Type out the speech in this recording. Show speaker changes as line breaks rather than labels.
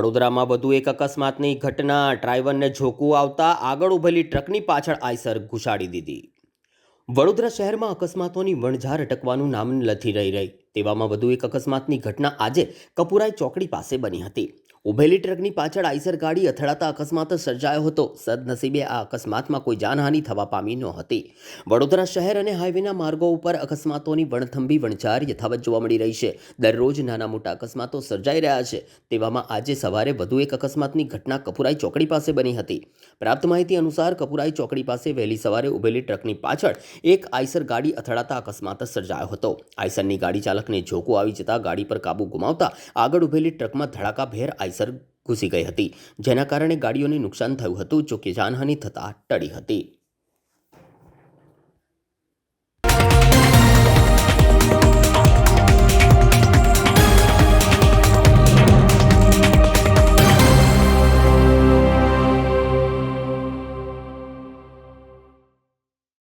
વડોદરામાં વધુ એક અકસ્માતની ઘટના. ડ્રાઈવરને ઝોકવું આવતા આગળ ઊભેલી ટ્રકની પાછળ આઈસર ઘુસાડી દીધી. વડોદરા શહેરમાં અકસ્માતોની વણઝાર અટકવાનું નામ નથી રહી. તેવામાં વધુ એક અકસ્માતની ઘટના આજે કપુરાઈ ચોકડી પાસે બની હતી. ઊભેલી ટ્રકની પાછળ આઈસર ગાડી અથડાતા અકસ્માત સર્જાયો હતો. સદનસીબે આ અકસ્માતમાં કોઈ જાનહાનિ થવા પામી નહોતી. વડોદરા શહેર અને હાઈવેના માર્ગો ઉપર અકસ્માતોની વણથંભી વણઝાર યથાવત જોવા મળી રહી છે. દરરોજ નાના મોટા અકસ્માતો સર્જાઈ રહ્યા છે. તેવામાં આજે સવારે વધુ એક અકસ્માતની ઘટના કપુરાઈ ચોકડી પાસે બની હતી. પ્રાપ્ત માહિતી અનુસાર કપુરાઈ ચોકડી પાસે વહેલી સવારે ઊભેલી ટ્રકની પાછળ એક આઈસર ગાડી અથડાતા અકસ્માત સર્જાયો હતો. આઈસરની ગાડી ચાલકને ઝોકું આવી જતા ગાડી પર કાબુ ગુમાવતા આગળ ઊભેલી ટ્રકમાં ધડાકાભેર આઈસર ઘૂસી ગઈ હતી, જેના કારણે ગાડીઓને નુકસાન થયું હતું, જો કે જાનહાનિ થતાં ટળી હતી.